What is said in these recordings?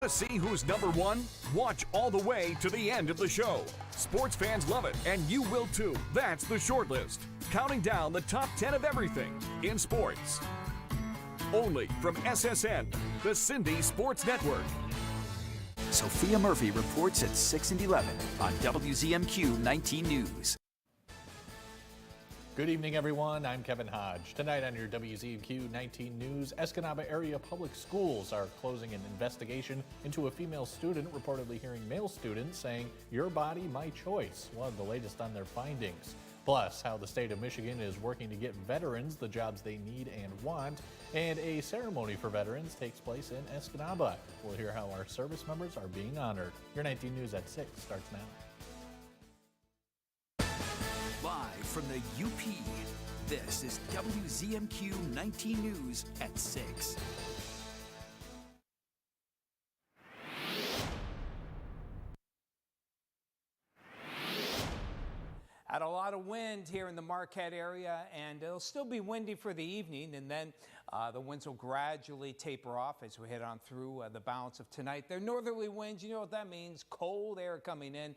Want to see who's number one? Watch all the way to the end of the show. Sports fans love it, and you will too. That's the short list, counting down the top 10 of everything in sports. Only from SSN, the Cindy Sports Network. Sophia Murphy reports at 6 and 11 on WZMQ 19 News. Good evening, everyone. I'm Kevin Hodge. Tonight on your WZMQ 19 News, Escanaba Area Public Schools are closing an investigation into a female student reportedly hearing male students saying, "Your body, my choice." We'll have the latest on their findings. Plus, how the state of Michigan is working to get veterans the jobs they need and want. And a ceremony for veterans takes place in Escanaba. We'll hear how our service members are being honored. Your 19 News at 6 starts now. Live from the UP, this is WZMQ 19 News at 6. Had a lot of wind here in the Marquette area, and it'll still be windy for the evening, and then the winds will gradually taper off as we head on through the balance of tonight. They're northerly winds. You know what that means. Cold air coming in.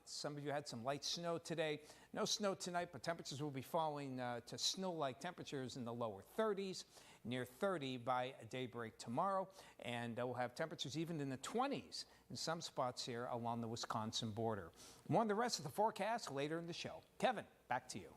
Some of you had some light snow today. No snow tonight, but temperatures will be falling to snow-like temperatures in the lower 30s, near 30 by daybreak tomorrow. And we'll have temperatures even in the 20s in some spots here along the Wisconsin border. More on the rest of the forecast later in the show. Kevin, back to you.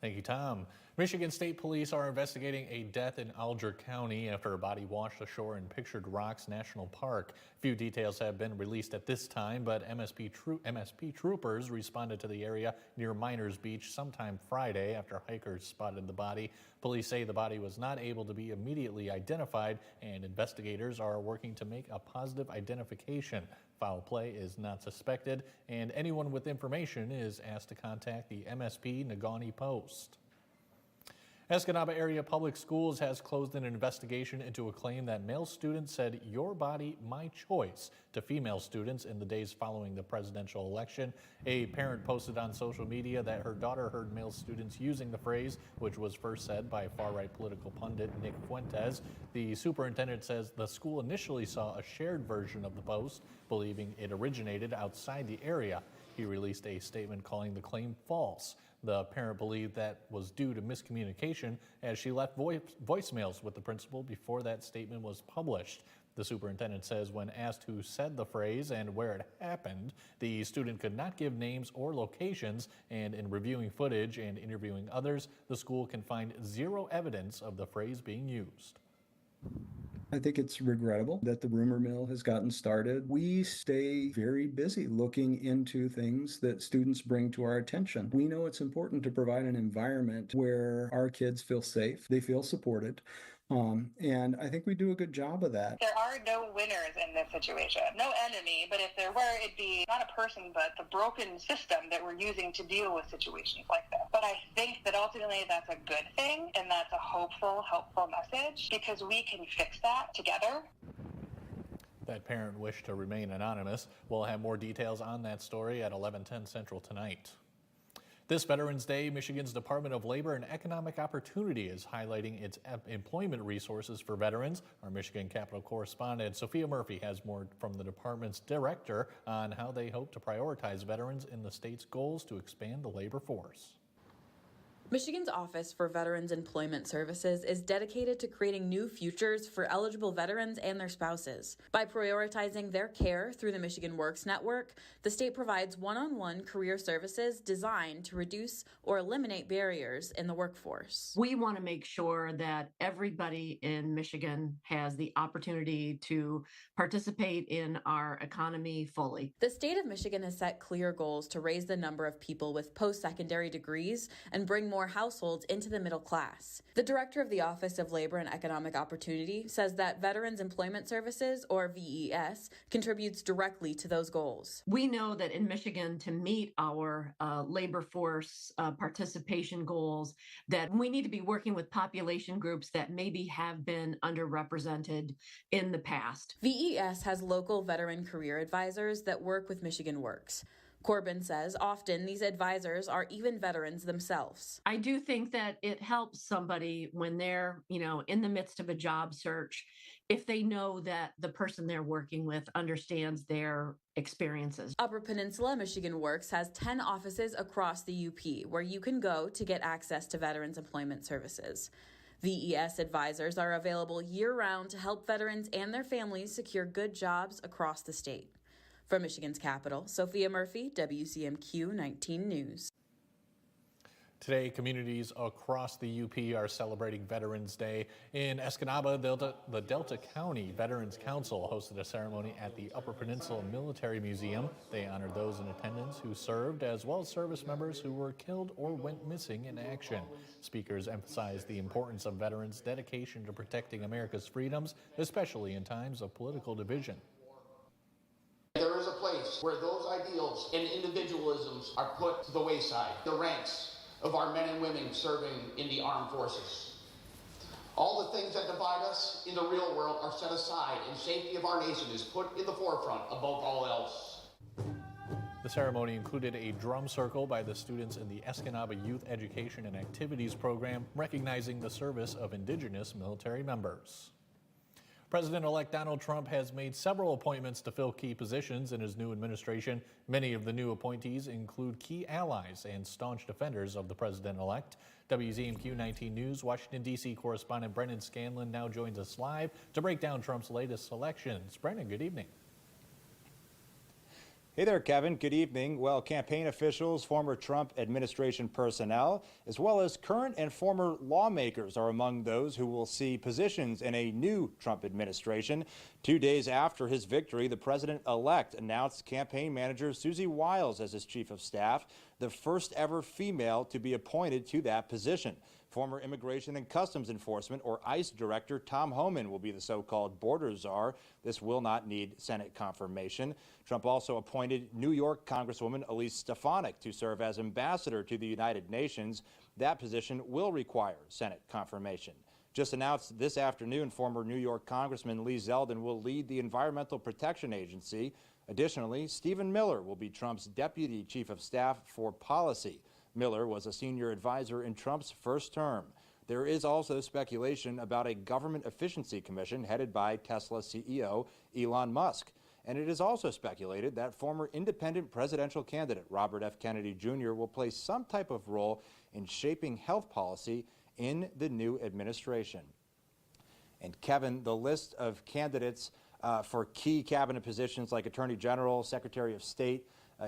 Thank you, Tom. Michigan State Police are investigating a death in Alger County after a body washed ashore in Pictured Rocks National Park. Few details have been released at this time, but MSP troopers responded to the area near Miners Beach sometime Friday after hikers spotted the body. Police say the body was not able to be immediately identified, and investigators are working to make a positive identification. Foul play is not suspected, and anyone with information is asked to contact the MSP Negaunee Post. Escanaba Area Public Schools has closed an investigation into a claim that male students said, "Your body, my choice," to female students in the days following the presidential election. A parent posted on social media that her daughter heard male students using the phrase, which was first said by far-right political pundit Nick Fuentes. The superintendent says the school initially saw a shared version of the post, believing it originated outside the area. He released a statement calling the claim false. The parent believed that was due to miscommunication as she left voicemails with the principal before that statement was published. The superintendent says when asked who said the phrase and where it happened, the student could not give names or locations, and in reviewing footage and interviewing others, the school can find zero evidence of the phrase being used. I think it's regrettable that the rumor mill has gotten started. We stay very busy looking into things that students bring to our attention. We know it's important to provide an environment where our kids feel safe, they feel supported. And I think we do a good job of that. There are no winners in this situation, no enemy, but if there were, it'd be not a person, but the broken system that we're using to deal with situations like this. But I think that ultimately that's a good thing, and that's a hopeful, helpful message, because we can fix that together. That parent wished to remain anonymous. We'll have more details on that story at 11:10 Central tonight. This Veterans Day, Michigan's Department of Labor and Economic Opportunity is highlighting its employment resources for veterans. Our Michigan Capitol correspondent Sophia Murphy has more from the department's director on how they hope to prioritize veterans in the state's goals to expand the labor force. Michigan's Office for Veterans Employment Services is dedicated to creating new futures for eligible veterans and their spouses. By prioritizing their care through the Michigan Works Network, the state provides one-on-one career services designed to reduce or eliminate barriers in the workforce. We want to make sure that everybody in Michigan has the opportunity to participate in our economy fully. The state of Michigan has set clear goals to raise the number of people with post-secondary degrees and bring more households into the middle class. The director of the Office of Labor and Economic Opportunity says that Veterans Employment Services, or VES, contributes directly to those goals. We know that in Michigan, to meet our labor force participation goals, that we need to be working with population groups that maybe have been underrepresented in the past. VES has local veteran career advisors that work with Michigan Works. Corbin says often these advisors are even veterans themselves. I do think that it helps somebody when they're, in the midst of a job search, if they know that the person they're working with understands their experiences. Upper Peninsula Michigan Works has 10 offices across the UP where you can go to get access to Veterans Employment Services. VES advisors are available year-round to help veterans and their families secure good jobs across the state. From Michigan's capital, Sophia Murphy, WZMQ 19 News. Today, communities across the UP are celebrating Veterans Day. In Escanaba, the Delta County Veterans Council hosted a ceremony at the Upper Peninsula Military Museum. They honored those in attendance who served, as well as service members who were killed or went missing in action. Speakers emphasized the importance of veterans' dedication to protecting America's freedoms, especially in times of political division. There is a place where those ideals and individualisms are put to the wayside, the ranks of our men and women serving in the armed forces. All the things that divide us in the real world are set aside, and safety of our nation is put in the forefront above all else. The ceremony included a drum circle by the students in the Escanaba Youth Education and Activities Program, recognizing the service of Indigenous military members. President-elect Donald Trump has made several appointments to fill key positions in his new administration. Many of the new appointees include key allies and staunch defenders of the president-elect. WZMQ 19 News Washington, D.C. correspondent Brendan Scanlon now joins us live to break down Trump's latest selections. Brendan, good evening. Hey there, Kevin. Good evening. Well, campaign officials, former Trump administration personnel, as well as current and former lawmakers are among those who will see positions in a new Trump administration. 2 days after his victory, the president-elect announced campaign manager Susie Wiles as his chief of staff, the first ever female to be appointed to that position. Former Immigration and Customs Enforcement, or ICE Director Tom Homan, will be the so-called border czar. This will not need Senate confirmation. Trump also appointed New York Congresswoman Elise Stefanik to serve as ambassador to the United Nations. That position will require Senate confirmation. Just announced this afternoon, former New York Congressman Lee Zeldin will lead the Environmental Protection Agency. Additionally, Stephen Miller will be Trump's deputy chief of staff for policy. Miller was a senior advisor in Trump's first term. There is also speculation about a government efficiency commission headed by Tesla CEO Elon Musk. And it is also speculated that former independent presidential candidate Robert F. Kennedy Jr. will play some type of role in shaping health policy in the new administration. And Kevin, the list of candidates for key cabinet positions like Attorney General, Secretary of State,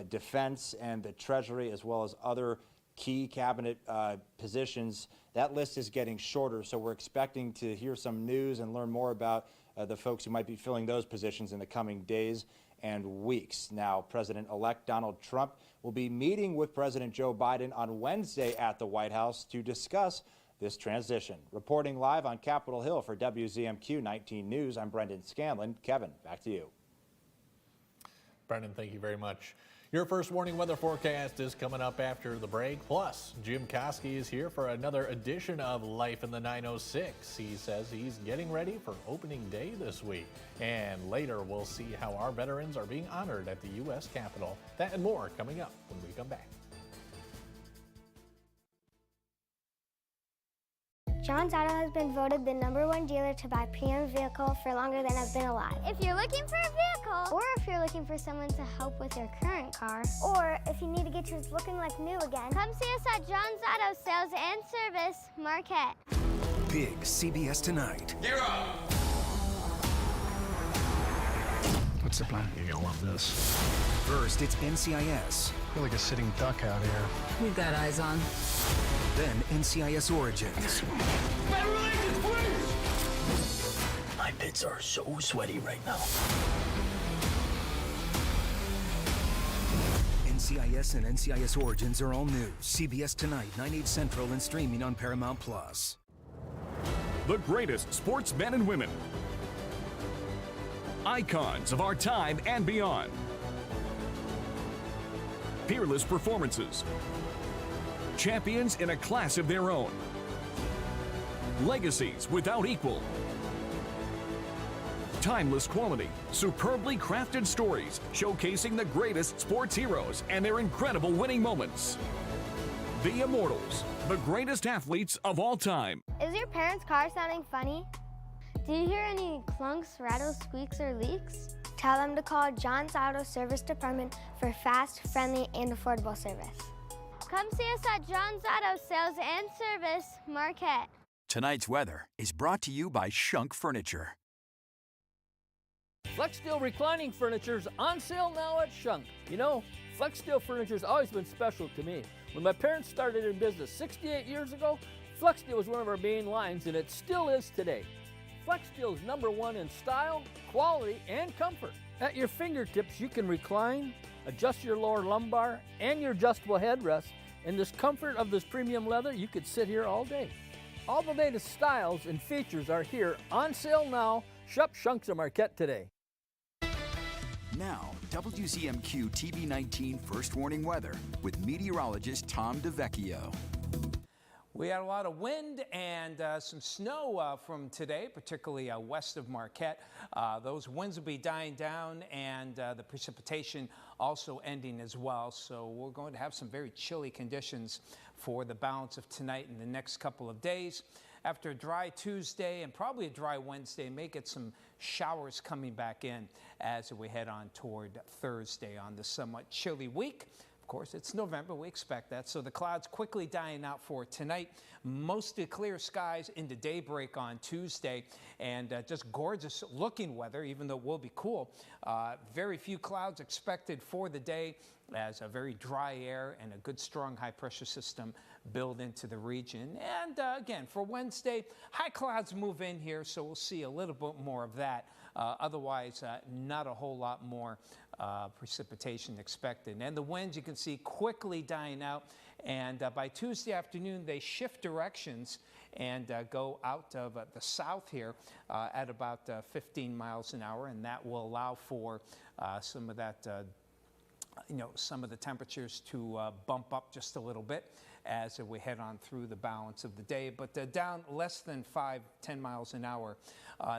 Defense, and the Treasury, as well as other key cabinet positions, that list is getting shorter, so we're expecting to hear some news and learn more about the folks who might be filling those positions in the coming days and weeks. Now, President-elect Donald Trump will be meeting with President Joe Biden on Wednesday at the White House to discuss this transition. Reporting live on Capitol Hill for WZMQ 19 News, I'm Brendan Scanlon. Kevin, back to you. Brendan, thank you very much. Your first warning weather forecast is coming up after the break. Plus, Jim Koski is here for another edition of Life in the 906. He says he's getting ready for opening day this week. And later, we'll see how our veterans are being honored at the U.S. Capitol. That and more coming up when we come back. John's Auto has been voted the #1 dealer to buy pre-owned vehicle for longer than I've been alive. If you're looking for a vehicle, or if you're looking for someone to help with your current car, or if you need to get yours looking like new again, come see us at John's Auto Sales and Service, Marquette. Big CBS Tonight. You're up! What's the plan? You're gonna love this. First, it's NCIS. I feel like a sitting duck out here. We've got eyes on. Then NCIS Origins. Better relations, please! My pits are so sweaty right now. NCIS and NCIS Origins are all new. CBS Tonight, 9/8 Central, and streaming on Paramount+. The greatest sportsmen and women. Icons of our time and beyond. Peerless performances. Champions in a class of their own. Legacies without equal. Timeless quality, superbly crafted stories showcasing the greatest sports heroes and their incredible winning moments. The Immortals, the greatest athletes of all time. Is your parents' car sounding funny? Do you hear any clunks, rattles, squeaks, or leaks? Tell them to call John's Auto Service Department for fast, friendly, and affordable service. Come see us at John's Auto Sales and Service, Marquette. Tonight's weather is brought to you by Shunk Furniture. FlexSteel reclining furniture's on sale now at Shunk. You know, FlexSteel furniture's always been special to me. When my parents started in business 68 years ago, FlexSteel was one of our main lines, and it still is today. FlexSteel is #1 in style, quality, and comfort. At your fingertips, you can recline, adjust your lower lumbar, and your adjustable headrest. In this comfort of this premium leather, you could sit here all day. All the latest styles and features are here on sale now. Shop Shunks of Marquette today. Now, WZMQ TV19 First Warning Weather with meteorologist Tom DeVecchio. We had a lot of wind and some snow from today, particularly west of Marquette. Those winds will be dying down, and the precipitation also ending as well. So we're going to have some very chilly conditions for the balance of tonight and the next couple of days. After a dry Tuesday and probably a dry Wednesday, may get some showers coming back in as we head on toward Thursday on the somewhat chilly week. Of course, it's November, we expect that. So the clouds quickly dying out for tonight. Mostly clear skies into daybreak on Tuesday, and just gorgeous looking weather, even though it will be cool. Very few clouds expected for the day, as a very dry air and a good strong high pressure system build into the region. And again, for Wednesday, high clouds move in here, so we'll see a little bit more of that. Otherwise, not a whole lot more precipitation expected. And the winds, you can see, quickly dying out. And by Tuesday afternoon, they shift directions and go out of the south here at about 15 miles an hour. And that will allow for some of that, some of the temperatures to bump up just a little bit as we head on through the balance of the day, but down less than 5-10 miles an hour.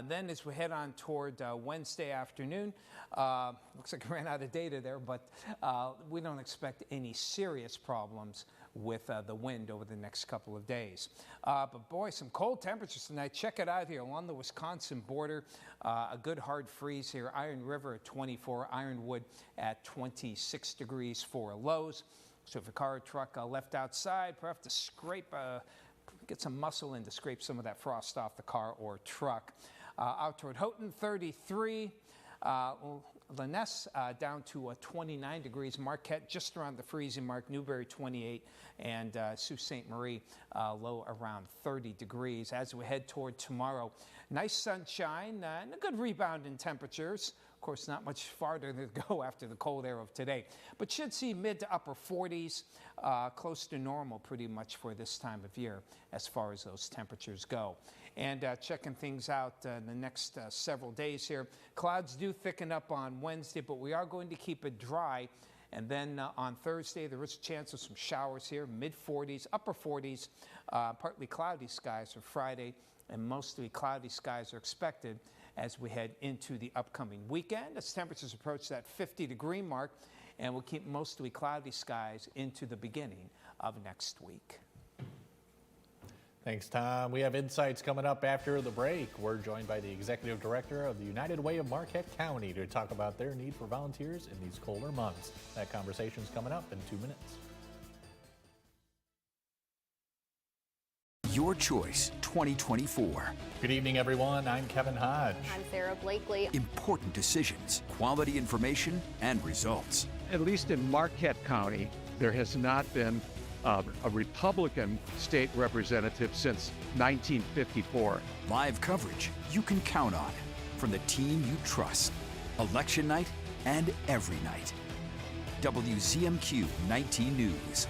Then as we head on toward Wednesday afternoon, looks like I ran out of data there, but we don't expect any serious problems with the wind over the next couple of days. But boy, some cold temperatures tonight. Check it out here along the Wisconsin border. A good hard freeze here. Iron River at 24, Ironwood at 26 degrees for lows. So if a car or truck left outside, perhaps have to scrape, get some muscle in to scrape some of that frost off the car or truck. Out toward Houghton, 33. Laness down to 29 degrees. Marquette just around the freezing mark. Newberry 28, and Sault Ste. Marie low around 30 degrees. As we head toward tomorrow, nice sunshine and a good rebound in temperatures. Of course, not much farther to go after the cold air of today, but should see mid to upper 40s, close to normal pretty much for this time of year as far as those temperatures go. And checking things out in the next several days here, clouds do thicken up on Wednesday, but we are going to keep it dry. And then on Thursday, there is a chance of some showers here, mid 40s, upper 40s, partly cloudy skies for Friday, and mostly cloudy skies are expected as we head into the upcoming weekend. As temperatures approach that 50-degree mark, and we'll keep mostly cloudy skies into the beginning of next week. Thanks, Tom. We have insights coming up after the break. We're joined by the Executive Director of the United Way of Marquette County to talk about their need for volunteers in these colder months. That conversation's coming up in 2 minutes. Your Choice 2024. Good evening, everyone. I'm Kevin Hodge. I'm Sarah Blakely. Important decisions, quality information, and results. At least in Marquette County, there has not been a Republican state representative since 1954. Live coverage you can count on from the team you trust. Election night and every night. WZMQ 19 News.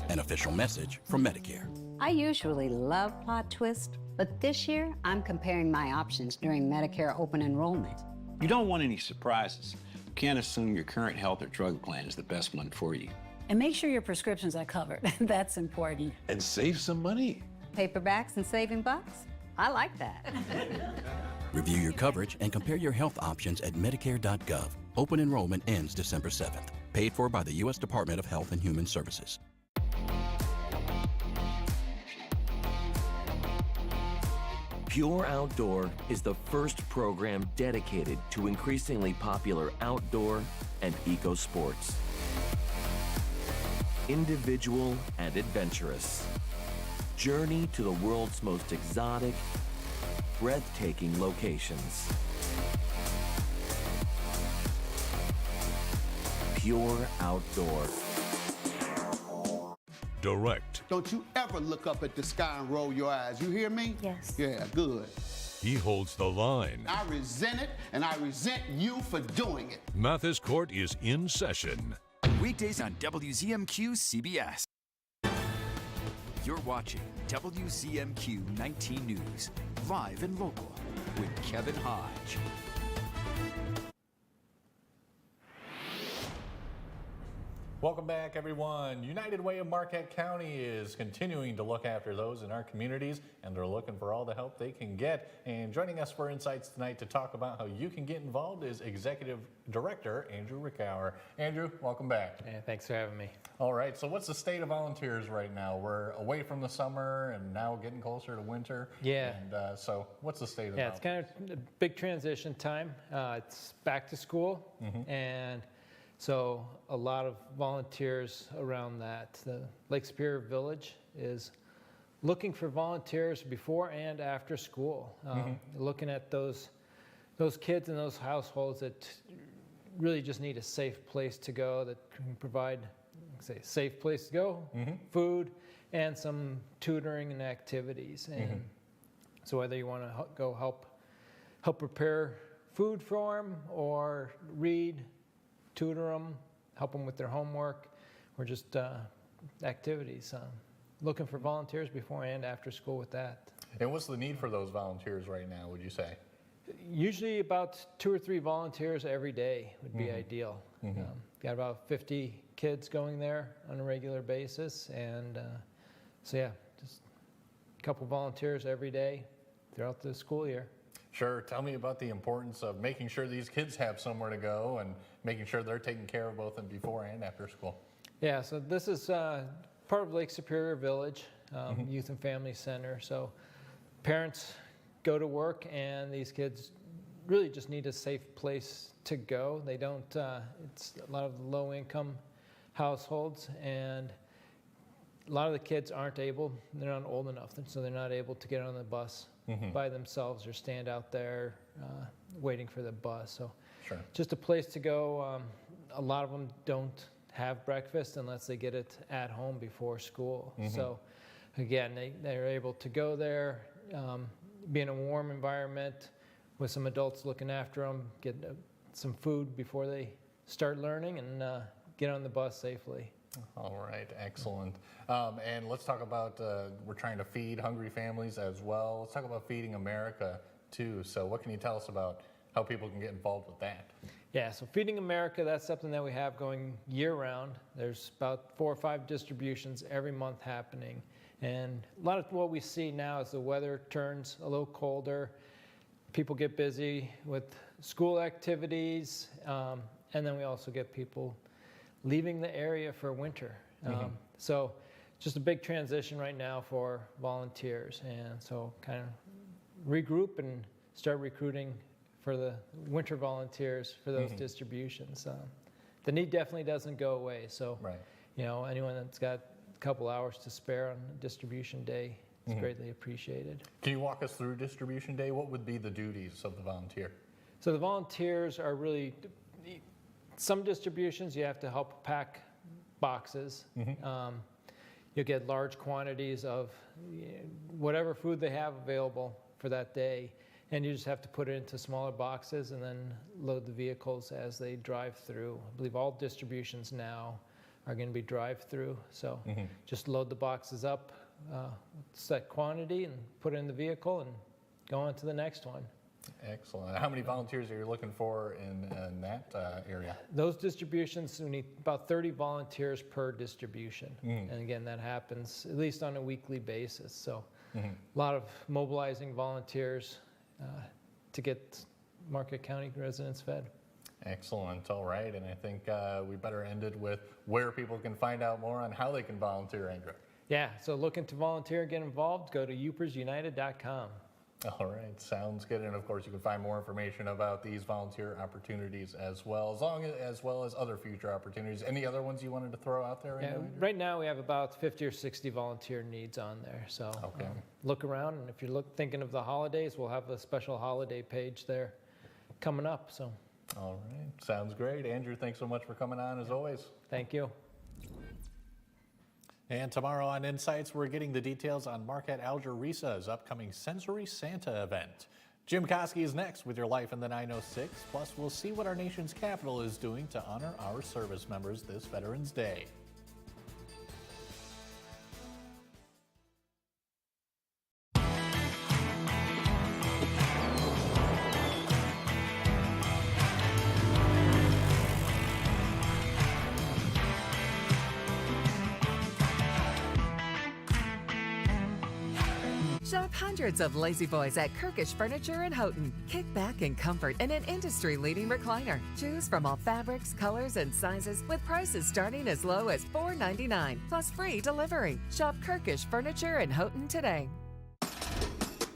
An official message from Medicare. I usually love plot twist, But this year, I'm comparing my options during Medicare open enrollment. You don't want any surprises. You can't assume your current health or drug plan is the best one for you. And make sure your prescriptions are covered. That's important. And save some money. Paperbacks and saving bucks? I like that. Review your coverage and compare your health options at Medicare.gov. Open enrollment ends December 7th. Paid for by the U.S. Department of Health and Human Services. Pure Outdoor is the first program dedicated to increasingly popular outdoor and eco sports. Individual and adventurous. Journey to the world's most exotic, breathtaking locations. Pure Outdoor. Direct. Don't you ever look up at the sky and roll your eyes. You hear me? Yes. Yeah, good. He holds the line. I resent it, and I resent you for doing it. Mathis Court is in session. Weekdays on WZMQ CBS. You're watching WZMQ 19 News, live and local, with Kevin Hodge. Welcome back, everyone. United Way of Marquette County is continuing to look after those in our communities, and they're looking for all the help they can get. And joining us for Insights tonight to talk about how you can get involved is Executive Director Andrew Rickower. Andrew, welcome back. Yeah, thanks for having me. All right, so what's the state of volunteers right now? We're away from the summer and now getting closer to winter. Yeah. And so what's the state of it's kind of a big transition time. It's back to school, and so a lot of volunteers around that. The Lake Superior Village is looking for volunteers before and after school. Looking at those kids in those households that really just need a safe place to go, that can provide, safe place to go, food, and some tutoring and activities. And so whether you want to go help prepare food for them, or read, tutor them, help them with their homework, or just activities. Looking for volunteers before and after school with that. And what's the need for those volunteers right now, would you say? Usually about 2 or 3 volunteers every day would be ideal. Got about 50 kids going there on a regular basis, and so yeah, just a couple volunteers every day throughout the school year. Sure. Tell me about the importance of making sure these kids have somewhere to go and making sure they're taken care of both in before and after school. Yeah, so this is part of Lake Superior Village, Youth and Family Center. So parents go to work, and these kids really just need a safe place to go. They don't, it's a lot of low-income households, and a lot of the kids aren't able, they're not old enough, so they're not able to get on the bus by themselves or stand out there waiting for the bus. So just a place to go. A lot of them don't have breakfast unless they get it at home before school. So again, they're able to go there, be in a warm environment with some adults looking after them, get some food before they start learning, and get on the bus safely. All right, excellent. And let's talk about, we're trying to feed hungry families as well. Let's talk about Feeding America too. So what can you tell us about how people can get involved with that? Yeah, so Feeding America, that's something that we have going year round. There's about 4 or 5 distributions every month happening. And a lot of what we see now is the weather turns a little colder. People get busy with school activities, and then we also get people leaving the area for winter. So just a big transition right now for volunteers. And so kind of regroup and start recruiting for the winter volunteers for those distributions. The need definitely doesn't go away. So, you know, anyone that's got a couple hours to spare on distribution day is greatly appreciated. Can you walk us through distribution day? What would be the duties of the volunteer? So the volunteers are really, some distributions you have to help pack boxes. You'll get large quantities of whatever food they have available for that day, and you just have to put it into smaller boxes and then load the vehicles as they drive through. I believe all distributions now are going to be drive-through, so just load the boxes up set quantity and put it in the vehicle and go on to the next one. Excellent. How many volunteers are you looking for in that area? Those distributions, we need about 30 volunteers per distribution. And again, that happens at least on a weekly basis. So a lot of mobilizing volunteers to get Marquette County residents fed. Excellent. All right. And I think we better end it with where people can find out more on how they can volunteer, Andrew. Yeah. So looking to volunteer and get involved, go to uppersunited.com. All right, sounds good. And of course, you can find more information about these volunteer opportunities as well as other future opportunities. Any other ones you wanted to throw out there? Right now we have about 50 or 60 volunteer needs on there. So look around, and if you're thinking of the holidays, we'll have a special holiday page there coming up. So. All right, sounds great. Andrew, thanks so much for coming on as always. Thank you. And tomorrow on Insights, we're getting the details on Marquette Alger Risa's upcoming Sensory Santa event. Jim Koski is next with your Life in the 906. Plus, we'll see what our nation's capital is doing to honor our service members this Veterans Day. Shop hundreds of Lazy Boys at Kirkish Furniture in Houghton. Kick back in comfort in an industry-leading recliner. Choose from all fabrics, colors, and sizes with prices starting as low as $4.99 plus free delivery. Shop Kirkish Furniture in Houghton today.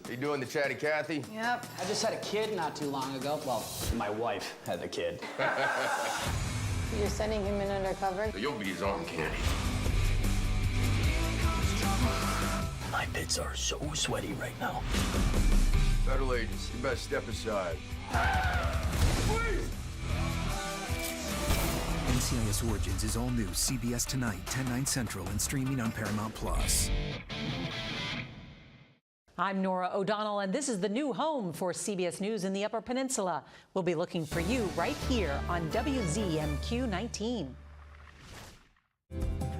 You doing the chatty Cathy? Yep. I just had a kid not too long ago. Well, my wife had a kid. You're sending him in undercover? You'll be his arm candy. My bits are so sweaty right now. Federal agents, you best step aside. NCIS Origins is all new CBS tonight, 10/9 Central, and streaming on Paramount Plus. I'm Nora O'Donnell, and this is the new home for CBS News in the Upper Peninsula. We'll be looking for you right here on WZMQ 19.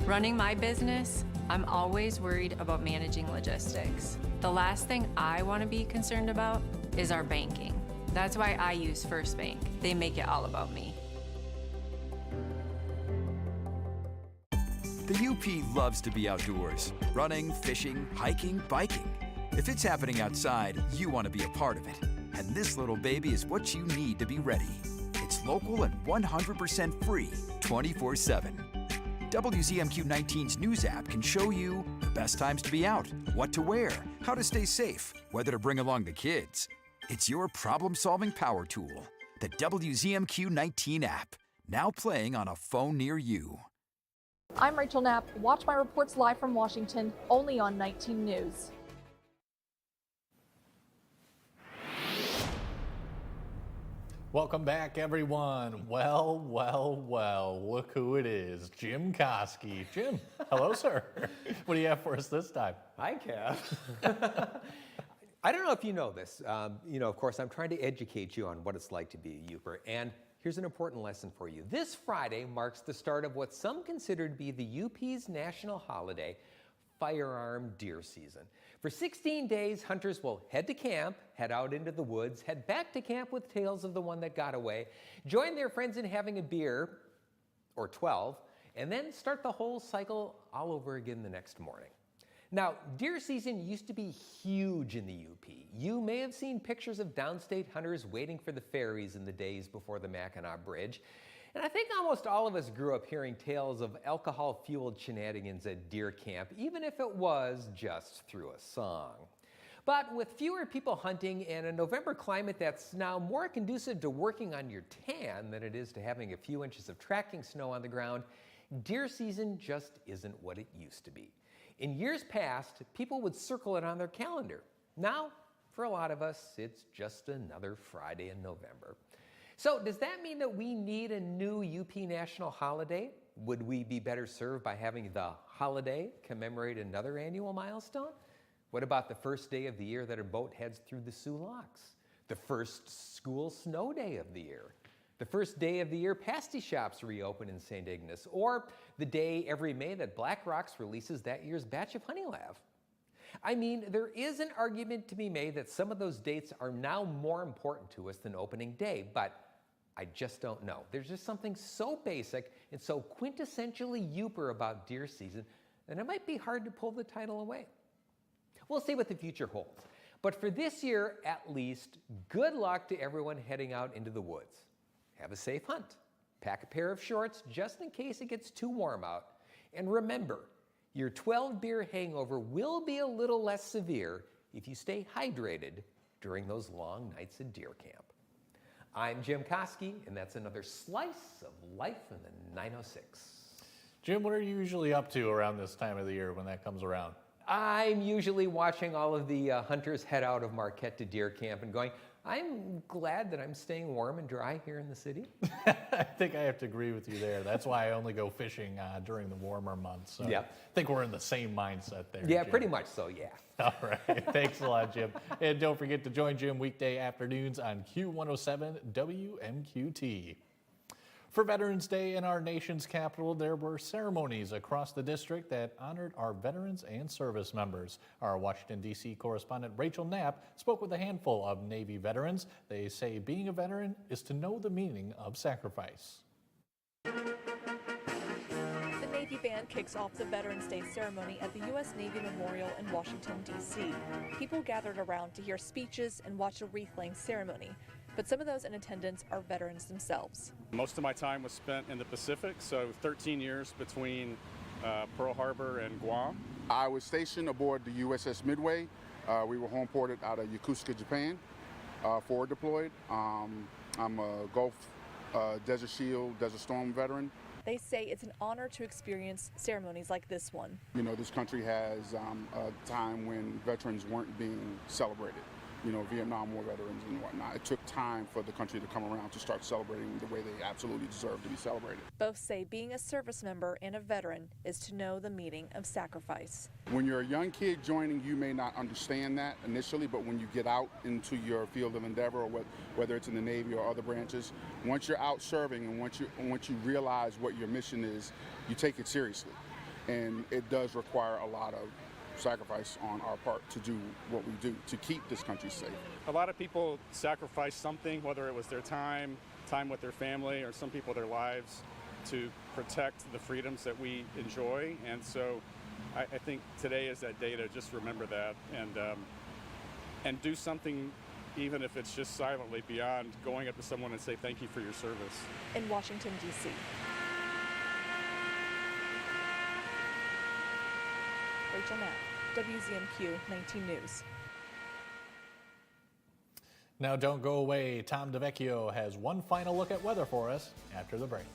Running my business, I'm always worried about managing logistics. The last thing I want to be concerned about is our banking. That's why I use First Bank. They make it all about me. The UP loves to be outdoors. Running, fishing, hiking, biking. If it's happening outside, you want to be a part of it. And this little baby is what you need to be ready. It's local and 100% free, 24/7. WZMQ 19's news app can show you the best times to be out, what to wear, how to stay safe, whether to bring along the kids. It's your problem-solving power tool, the WZMQ 19 app, now playing on a phone near you. I'm Rachel Knapp. Watch my reports live from Washington, only on 19 News. Welcome back, everyone. Well, look who it is, Jim Koski. Jim, hello, sir. What do you have for us this time? Hi, Kev. I don't know if you know this. Of course, I'm trying to educate you on what it's like to be a Youper, and here's an important lesson for you. This Friday marks the start of what some consider to be the UP's national holiday, firearm deer season. For 16 days, hunters will head to camp, head out into the woods, head back to camp with tales of the one that got away, join their friends in having a beer, or 12, and then start the whole cycle all over again the next morning. Now, deer season used to be huge in the UP. You may have seen pictures of downstate hunters waiting for the ferries in the days before the Mackinac Bridge. And I think almost all of us grew up hearing tales of alcohol-fueled shenanigans at deer camp, even if it was just through a song. But with fewer people hunting and a November climate that's now more conducive to working on your tan than it is to having a few inches of tracking snow on the ground, deer season just isn't what it used to be. In years past, people would circle it on their calendar. Now, for a lot of us, it's just another Friday in November. So does that mean that we need a new UP national holiday? Would we be better served by having the holiday commemorate another annual milestone? What about the first day of the year that a boat heads through the Soo Locks? The first school snow day of the year? The first day of the year pasty shops reopen in St. Ignace? Or the day every May that Black Rocks releases that year's batch of Honey Lav? I mean, there is an argument to be made that some of those dates are now more important to us than opening day, but I just don't know. There's just something so basic and so quintessentially Yooper about deer season that it might be hard to pull the title away. We'll see what the future holds. But for this year, at least, good luck to everyone heading out into the woods. Have a safe hunt. Pack a pair of shorts just in case it gets too warm out. And remember, your 12-beer hangover will be a little less severe if you stay hydrated during those long nights at deer camp. I'm Jim Koski, and that's another slice of life in the 906. Jim, what are you usually up to around this time of the year when that comes around? I'm usually watching all of the hunters head out of Marquette to deer camp and going, I'm glad that I'm staying warm and dry here in the city. I think I have to agree with you there. That's why I only go fishing during the warmer months. So yeah. I think we're in the same mindset there. Yeah, Jim. Pretty much so, yeah. All right. Thanks a lot, Jim. And don't forget to join Jim weekday afternoons on Q107 WMQT. For Veterans Day in our nation's capital, there were ceremonies across the district that honored our veterans and service members. Our Washington, D.C. correspondent Rachel Knapp spoke with a handful of Navy veterans. They say being a veteran is to know the meaning of sacrifice. The Navy Band kicks off the Veterans Day ceremony at the U.S. Navy Memorial in Washington, D.C. People gathered around to hear speeches and watch a wreath-laying ceremony. But some of those in attendance are veterans themselves. Most of my time was spent in the Pacific, so 13 years between Pearl Harbor and Guam. I was stationed aboard the USS Midway. We were home ported out of Yokosuka, Japan, forward deployed. I'm a Gulf Desert Shield, Desert Storm veteran. They say it's an honor to experience ceremonies like this one. You know, this country has a time when veterans weren't being celebrated. You know, Vietnam War veterans and whatnot. It took time for the country to come around to start celebrating the way they absolutely deserve to be celebrated. Both say being a service member and a veteran is to know the meaning of sacrifice. When you're a young kid joining, you may not understand that initially, but when you get out into your field of endeavor, or whether it's in the Navy or other branches, once you're out serving and once you realize what your mission is, you take it seriously. And it does require a lot of sacrifice on our part to do what we do to keep this country safe. A lot of people sacrifice something, whether it was their time with their family, or some people their lives, to protect the freedoms that we enjoy. And so I think today is that day to just remember that and do something, even if it's just silently, beyond going up to someone and say thank you for your service. In Washington, D.C. Rachel Knapp, WZMQ 19 News. Now don't go away. Tom DeVecchio has one final look at weather for us after the break.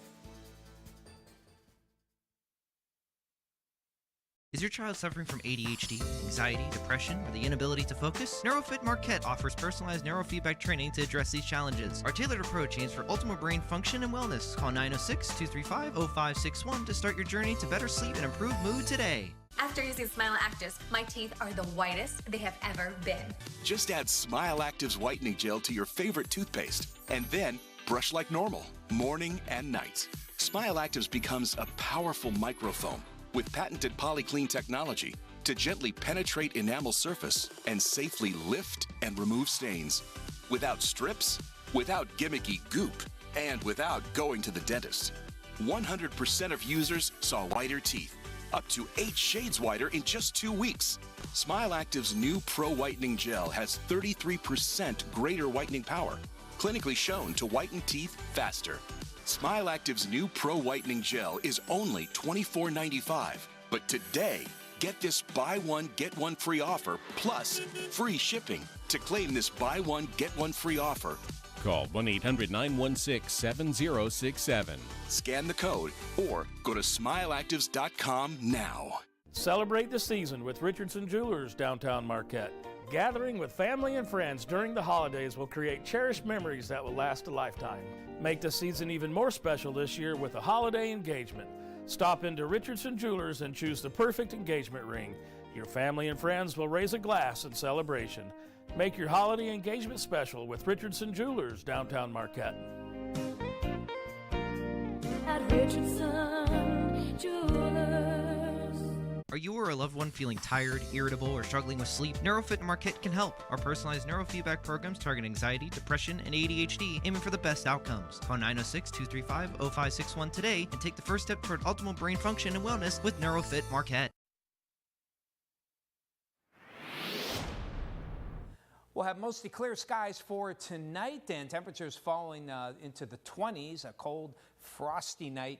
Is your child suffering from ADHD, anxiety, depression, or the inability to focus? NeuroFit Marquette offers personalized neurofeedback training to address these challenges. Our tailored approach aims for optimal brain function and wellness. Call 906-235-0561 to start your journey to better sleep and improve mood today. After using Smile Actives, my teeth are the whitest they have ever been. Just add Smile Actives whitening gel to your favorite toothpaste and then brush like normal, morning and night. Smile Actives becomes a powerful microfoam with patented polyclean technology to gently penetrate enamel surface and safely lift and remove stains. Without strips, without gimmicky goop, and without going to the dentist. 100% of users saw whiter teeth, up to 8 shades whiter in just 2 weeks. Smile Active's new Pro Whitening Gel has 33% greater whitening power, clinically shown to whiten teeth faster. Smile Active's new Pro Whitening Gel is only $24.95. But today, get this buy one, get one free offer plus free shipping. To claim this buy one, get one free offer, call 1-800-916-7067. Scan the code or go to smileactives.com now. Celebrate the season with Richardson Jewelers, downtown Marquette. Gathering with family and friends during the holidays will create cherished memories that will last a lifetime. Make the season even more special this year with a holiday engagement. Stop into Richardson Jewelers and choose the perfect engagement ring. Your family and friends will raise a glass in celebration. Make your holiday engagement special with Richardson Jewelers, downtown Marquette. At Richardson Jewelers. Are you or a loved one feeling tired, irritable, or struggling with sleep? NeuroFit Marquette can help. Our personalized neurofeedback programs target anxiety, depression, and ADHD, aiming for the best outcomes. Call 906-235-0561 today and take the first step toward optimal brain function and wellness with NeuroFit Marquette. We'll have mostly clear skies for tonight and temperatures falling into the 20s, a cold, frosty night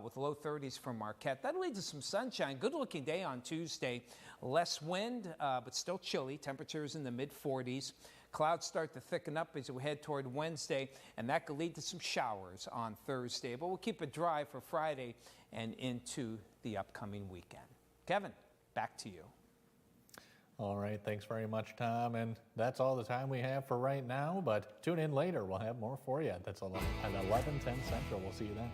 with low 30s for Marquette. That'll lead to some sunshine. Good looking day on Tuesday. Less wind, but still chilly. Temperatures in the mid 40s. Clouds start to thicken up as we head toward Wednesday, and that could lead to some showers on Thursday. But we'll keep it dry for Friday and into the upcoming weekend. Kevin, back to you. All right, thanks very much, Tom. And that's all the time we have for right now, but tune in later. We'll have more for you. That's at 11:10 Central. We'll see you then.